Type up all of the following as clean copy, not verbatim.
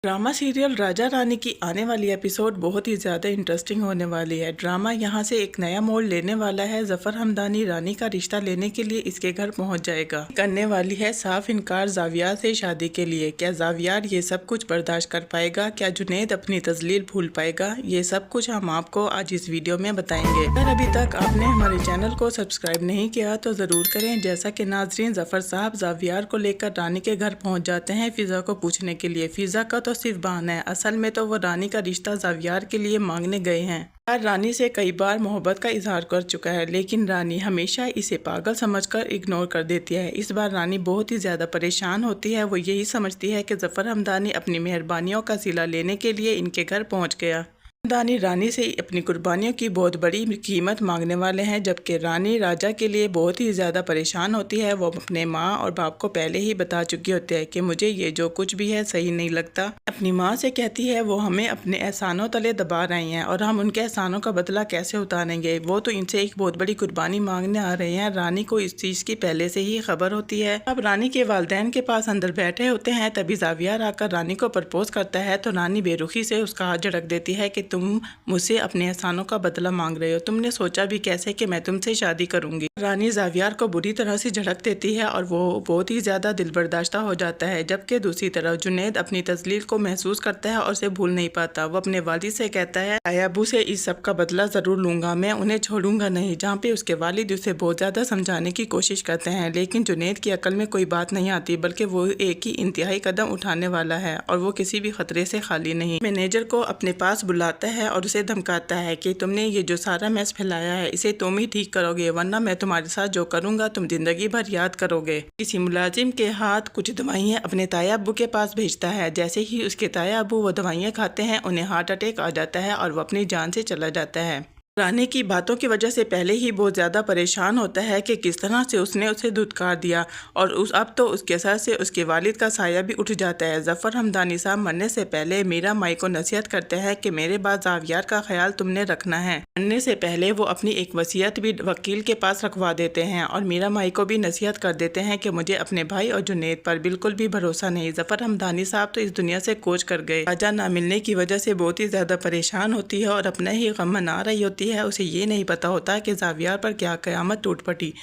Drama serial Raja Rani की आने वाली एपिसोड बहुत ही ज़्यादा इंटरेस्टिंग होने वाली है। ड्रामा यहाँ से एक नया मोड़ लेने वाला है। जफर हमदानी रानी का रिश्ता लेने के लिए इसके घर पहुँच जाएगा। करने वाली है साफ इनकार जावियार से शादी के लिए। क्या जावियार ये सब कुछ बर्दाश्त कर पाएगा? क्या जुनैद अपनी तजलील भूल पाएगा? ये सब कुछ हम आपको आज इस वीडियो में बताएंगे। अगर अभी तक आपने हमारे चैनल को सब्सक्राइब नहीं किया तो ज़रूर करें। जैसा कि नाजरीन, जफर साहब जावियार को लेकर रानी के घर पहुँच जाते हैं फ़िज़ा को पूछने के लिए। फ़िज़ा का तो सिर्फ बहाना है, असल में तो वो रानी का रिश्ता जावियार के लिए मांगने गए हैं। रानी से कई बार मोहब्बत का इजहार कर चुका है, लेकिन रानी हमेशा इसे पागल समझकर इग्नोर कर देती है। इस बार रानी बहुत ही ज़्यादा परेशान होती है। वो यही समझती है कि जफर हमदानी अपनी मेहरबानियों का सिला लेने के लिए इनके घर पहुंच गया। हमदानी रानी से अपनी कुर्बानियों की बहुत बड़ी कीमत मांगने वाले हैं, जबकि रानी राजा के लिए बहुत ही ज़्यादा परेशान होती है। वो अपने माँ और बाप को पहले ही बता चुकी होती है कि मुझे ये जो कुछ भी है सही नहीं लगता। अपनी माँ से कहती है वो हमें अपने एहसानों तले दबा रही हैं और हम उनके एहसानों का बदला कैसे उतारेंगे। वो तो इनसे एक बहुत बड़ी कुर्बानी मांगने आ रहे हैं। रानी को इस चीज़ की पहले से ही खबर होती है। अब रानी के वालिदैन के पास अंदर बैठे होते हैं, तभी जावियार आकर रानी को प्रपोज करता है तो रानी बेरुखी से उसका हाथ झड़क देती है कि तुम मुझसे अपने एहसानों का बदला मांग रहे हो। तुमने सोचा भी कैसे कि मैं तुमसे शादी करूंगी। रानी जावियार को बुरी तरह से झड़क देती है और वो बहुत ही ज्यादा दिलबर्दाश्ता हो जाता है। जबकि दूसरी तरफ जुनैद अपनी तजलील को महसूस करता है और उसे भूल नहीं पाता। वो अपने वालिद से कहता है अबू से इस सब का बदला जरूर लूंगा, मैं उन्हें छोड़ूंगा नहीं। जहाँ पे उसके वालिद उसे बहुत ज्यादा समझाने की कोशिश करते हैं, लेकिन जुनैद की अकल में कोई बात नहीं आती, बल्कि वो एक ही इंतहाई कदम उठाने वाला है और वो किसी भी खतरे से खाली नहीं। मैनेजर को अपने पास बुलाता है और उसे धमकाता है कि तुमने ये जो सारा मैस फैलाया है इसे तुम ही ठीक करोगे, वरना मैं तुम्हारे साथ जो करूंगा तुम जिंदगी भर याद करोगे। किसी मुलाजिम के हाथ कुछ दवाइयाँ अपने ताया अब्बू के पास भेजता है। जैसे ही उसके ताया अब्बू वो दवाइयाँ खाते हैं, उन्हें हार्ट अटैक आ जाता है और वो अपनी जान से चला जाता है। रानी की बातों की वजह से पहले ही बहुत ज़्यादा परेशान होता है कि किस तरह से उसने उसे धुतकार दिया और अब तो उसके सर से उसके वालिद का साया भी उठ जाता है। जफर हमदानी साहब मरने से पहले मीरा माई को नसीहत करते हैं कि मेरे बाद जावियार का ख्याल तुमने रखना है। मरने से पहले वो अपनी एक वसीयत भी वकील के पास रखवा देते हैं और मीरा माई को भी नसीहत कर देते हैं कि मुझे अपने भाई और जुनैद पर बिल्कुल भी भरोसा नहीं। जफर हमदानी साहब तो इस दुनिया से कूच कर गए। राजा ना मिलने की वजह से बहुत ही ज़्यादा परेशान होती है और अपना ही गम मना रही होती है। उसे ये नहीं पता होता कि जावियार पर क्या क़यामत टूट पड़ी।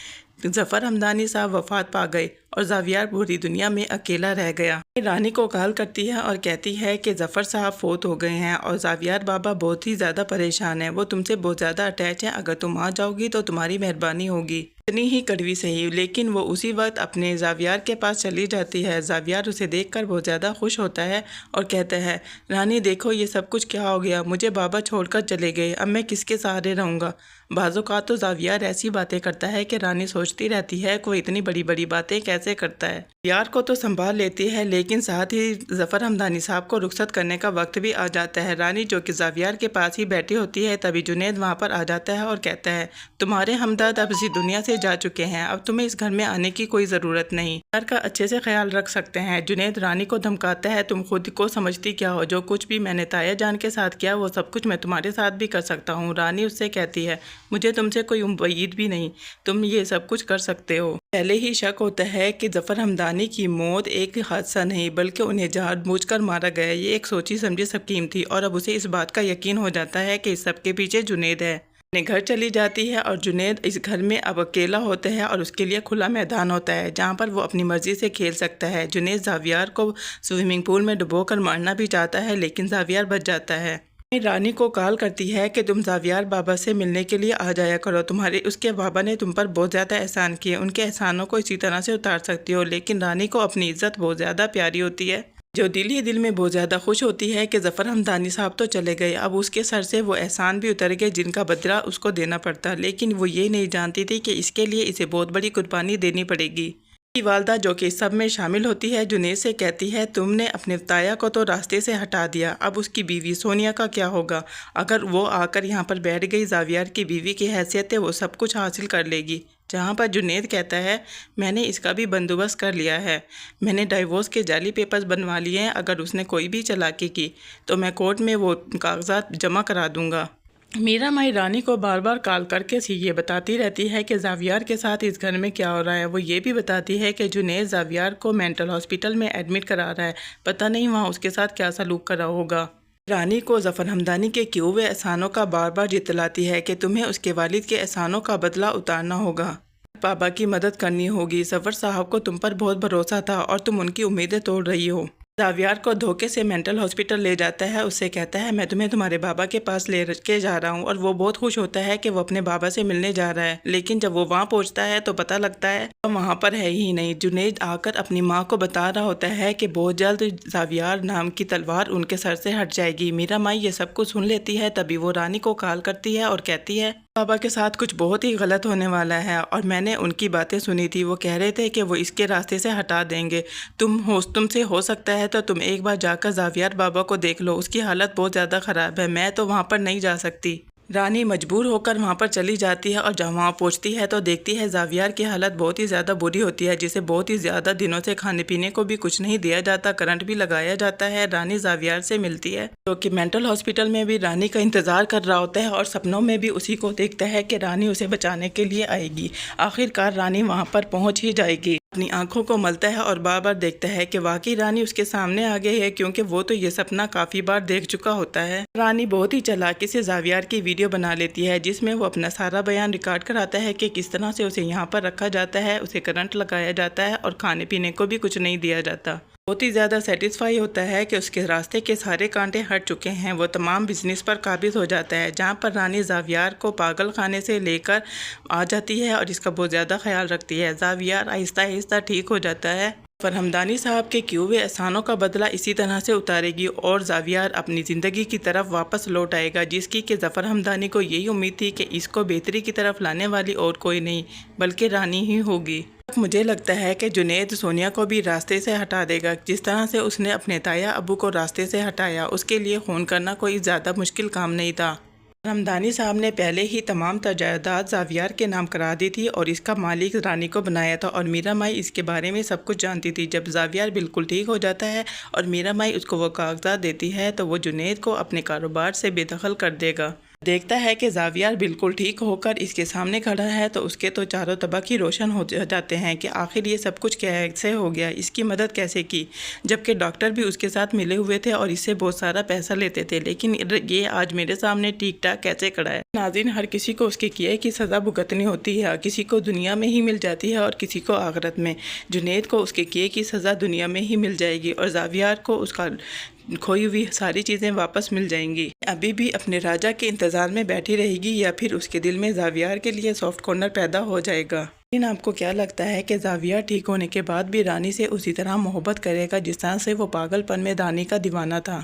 जफर हमदानी साहब वफात पा गए और जावियार पूरी दुनिया में अकेला रह गया। रानी को कॉल करती है और कहती है कि जफर साहब फोत हो गए हैं और जावियार बाबा बहुत ही ज़्यादा परेशान है। वो तुमसे बहुत ज़्यादा अटैच है, अगर तुम आ जाओगी तो तुम्हारी मेहरबानी होगी। इतनी ही कड़वी सही, लेकिन वो उसी वक्त अपने जावियार के पास चली जाती है। जावियार उसे देखकर बहुत ज़्यादा खुश होता है और कहता है रानी देखो ये सब कुछ क्या हो गया, मुझे बाबा छोड़कर चले गए, अब मैं किसके सहारे रहूँगा। बाज़-औक़ात तो जावियार ऐसी बातें करता है कि रानी सोचती रहती है कि वो इतनी बड़ी बड़ी बातें कैसे करता है। यार को तो संभाल लेती है, लेकिन साथ ही जफर हमदानी साहब को रुखसत करने का वक्त भी आ जाता है। रानी जो कि जावियार के पास ही बैठी होती है, तभी जुनैद वहाँ पर आ जाता है और कहता है तुम्हारे हमदर्द अब इसी दुनिया से जा चुके हैं, अब तुम्हें इस घर में आने की कोई ज़रूरत नहीं, घर का अच्छे से ख्याल रख सकते हैं। जुनैद रानी को धमकाता है तुम खुद को समझती क्या हो, जो कुछ भी मैंने ताया जान के साथ किया वो सब कुछ मैं तुम्हारे साथ भी कर सकता हूँ। रानी उससे कहती है मुझे तुमसे कोई उम्मीद भी नहीं, तुम ये सब कुछ कर सकते हो। पहले ही शक होता है कि जफर हमदानी की मौत एक हादसा नहीं बल्कि उन्हें जानबूझकर मारा गया। ये एक सोची समझी स्कीम थी और अब उसे इस बात का यकीन हो जाता है कि इस सब के पीछे जुनैद है। अपने घर चली जाती है और जुनैद इस घर में अब अकेला होता है और उसके लिए खुला मैदान होता है जहाँ पर वो अपनी मर्जी से खेल सकता है। जुनैद जावियार को स्विमिंग पूल में डुबोकर मारना भी चाहता है, लेकिन जावियार बच जाता है। रानी को कॉल करती है कि तुम जावियार बाबा से मिलने के लिए आ जाया करो, तुम्हारे उसके बाबा ने तुम पर बहुत ज़्यादा एहसान किए, उनके एहसानों को इसी तरह से उतार सकती हो। लेकिन रानी को अपनी इज्जत बहुत ज़्यादा प्यारी होती है, जो दिल ही दिल में बहुत ज़्यादा खुश होती है कि जफर हमदानी साहब तो चले गए, अब उसके सर से वो एहसान भी उतर गए जिनका बदला उसको देना पड़ता। लेकिन वो ये नहीं जानती थी कि इसके लिए इसे बहुत बड़ी कुर्बानी देनी पड़ेगी। की वालदा जो कि सब में शामिल होती है जुनैद से कहती है तुमने अपने ताया को तो रास्ते से हटा दिया, अब उसकी बीवी सोनिया का क्या होगा? अगर वो आकर यहाँ पर बैठ गई, जावियार की बीवी की हैसियत है वो सब कुछ हासिल कर लेगी। जहाँ पर जुनैद कहता है मैंने इसका भी बंदोबस्त कर लिया है, मैंने डाइवोर्स के जाली पेपर्स बनवा लिए हैं, अगर उसने कोई भी चालाकी की तो मैं कोर्ट में वो कागजात जमा करा दूँगा। میرا مائی رانی کو بار بار کال کر کے یہ بتاتی رہتی ہے کہ زاویار کے ساتھ اس گھر میں کیا ہو رہا ہے۔ وہ یہ بھی بتاتی ہے کہ جنید زاویار کو مینٹل ہاسپٹل میں ایڈمٹ کرا رہا ہے، پتہ نہیں وہاں اس کے ساتھ کیا سلوک کرا ہوگا۔ رانی کو ظفر حمدانی کے کیے ہوئے احسانوں کا بار بار جتلاتی ہے کہ تمہیں اس کے والد کے احسانوں کا بدلہ اتارنا ہوگا، بابا کی مدد کرنی ہوگی۔ ظفر صاحب کو تم پر بہت بھروسہ تھا اور تم ان کی امیدیں توڑ رہی ہو۔ زاویار کو دھوکے سے مینٹل ہاسپٹل لے جاتا ہے، اس سے کہتا ہے میں تمہیں تمہارے بابا کے پاس لے کے جا رہا ہوں، اور وہ بہت خوش ہوتا ہے کہ وہ اپنے بابا سے ملنے جا رہا ہے۔ لیکن جب وہ وہاں پہنچتا ہے تو پتہ لگتا ہے وہ وہاں پر ہے ہی نہیں۔ جنید آ کر اپنی ماں کو بتا رہا ہوتا ہے کہ بہت جلد زاویار نام کی تلوار ان کے سر سے ہٹ جائے گی۔ میرا مائی یہ سب کچھ سن لیتی ہے، تبھی وہ رانی کو کال کرتی ہے اور کہتی ہے بابا کے ساتھ کچھ بہت ہی غلط ہونے والا ہے، اور میں نے ان کی باتیں سنی تھی، وہ کہہ رہے تھے کہ وہ اس کے راستے سے ہٹا دیں گے۔ تم سے ہو سکتا ہے تو تم ایک بار جا کر زاویار بابا کو دیکھ لو، اس کی حالت بہت زیادہ خراب ہے، میں تو وہاں پر نہیں جا سکتی۔ رانی مجبور ہو کر وہاں پر چلی جاتی ہے، اور جب وہاں پہنچتی ہے تو دیکھتی ہے زاویار کی حالت بہت ہی زیادہ بری ہوتی ہے، جسے بہت ہی زیادہ دنوں سے کھانے پینے کو بھی کچھ نہیں دیا جاتا، کرنٹ بھی لگایا جاتا ہے۔ رانی زاویار سے ملتی ہے جو کہ مینٹل ہاسپٹل میں بھی رانی کا انتظار کر رہا ہوتا ہے، اور سپنوں میں بھی اسی کو دیکھتا ہے کہ رانی اسے بچانے کے لیے آئے گی۔ آخرکار رانی وہاں پر پہنچ ہی جائے گی۔ اپنی آنکھوں کو ملتا ہے اور بار بار دیکھتا ہے کہ واقعی رانی اس کے سامنے آ گئی ہے، کیونکہ وہ تو یہ سپنا کافی بار دیکھ چکا ہوتا ہے۔ رانی بہت ہی چالاکی سے زاویار کی ویڈیو بنا لیتی ہے، جس میں وہ اپنا سارا بیان ریکارڈ کراتا ہے کہ کس طرح سے اسے یہاں پر رکھا جاتا ہے، اسے کرنٹ لگایا جاتا ہے اور کھانے پینے کو بھی کچھ نہیں دیا جاتا۔ بہت ہی زیادہ سیٹسفائی ہوتا ہے کہ اس کے راستے کے سارے کانٹے ہٹ چکے ہیں، وہ تمام بزنس پر قابض ہو جاتا ہے۔ جہاں پر رانی زاویار کو پاگل خانے سے لے کر آ جاتی ہے اور اس کا بہت زیادہ خیال رکھتی ہے، زاویار آہستہ آہستہ ٹھیک ہو جاتا ہے۔ ظفر حمدانی صاحب کے کیے ہوئے احسانوں کا بدلہ اسی طرح سے اتارے گی اور زاویار اپنی زندگی کی طرف واپس لوٹ آئے گا، جس کی کہ ظفر حمدانی کو یہی امید تھی کہ اس کو بہتری کی طرف لانے والی اور کوئی نہیں بلکہ رانی ہی ہوگی۔ مجھے لگتا ہے کہ جنید سونیا کو بھی راستے سے ہٹا دے گا، جس طرح سے اس نے اپنے تایا ابو کو راستے سے ہٹایا، اس کے لیے خون کرنا کوئی زیادہ مشکل کام نہیں تھا۔ حمدانی صاحب نے پہلے ہی تمام جائیداد زاویار کے نام کرا دی تھی اور اس کا مالک رانی کو بنایا تھا، اور میرا مائی اس کے بارے میں سب کچھ جانتی تھی۔ جب زاویار بالکل ٹھیک ہو جاتا ہے اور میرا مائی اس کو وہ کاغذات دیتی ہے تو وہ جنید کو اپنے کاروبار سے بے دخل کر دے گا۔ دیکھتا ہے کہ زاویار بالکل ٹھیک ہو کر اس کے سامنے کھڑا ہے تو اس کے تو چاروں طبق ہی روشن ہو جاتے ہیں کہ آخر یہ سب کچھ کیسے ہو گیا، اس کی مدد کیسے کی، جبکہ ڈاکٹر بھی اس کے ساتھ ملے ہوئے تھے اور اس سے بہت سارا پیسہ لیتے تھے، لیکن یہ آج میرے سامنے ٹھیک ٹھاک کیسے کھڑا ہے۔ ناظرین، ہر کسی کو اس کے کیے کی سزا بھگتنی ہوتی ہے، کسی کو دنیا میں ہی مل جاتی ہے اور کسی کو آخرت میں۔ جنید کو اس کے کیے کی سزا دنیا میں ہی مل جائے گی اور زاویار کو اس کا کھوئی ہوئی ساری چیزیں واپس مل جائیں گی۔ ابھی بھی اپنے راجہ کے انتظار میں بیٹھی رہے گی یا پھر اس کے دل میں زاویار کے لیے سافٹ کارنر پیدا ہو جائے گا؟ لیکن آپ کو کیا لگتا ہے کہ زاویار ٹھیک ہونے کے بعد بھی رانی سے اسی طرح محبت کرے گا جس طرح سے وہ پاگل پن میں رانی کا دیوانہ تھا؟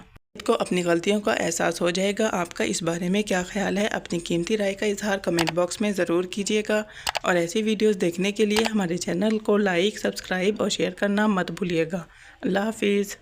کو اپنی غلطیوں کا احساس ہو جائے گا۔ آپ کا اس بارے میں کیا خیال ہے؟ اپنی قیمتی رائے کا اظہار کمنٹ باکس میں ضرور کیجیے گا، اور ایسی ویڈیوز دیکھنے کے لیے ہمارے چینل کو لائک، سبسکرائب اور شیئر کرنا مت بھولیے گا۔ اللہ حافظ۔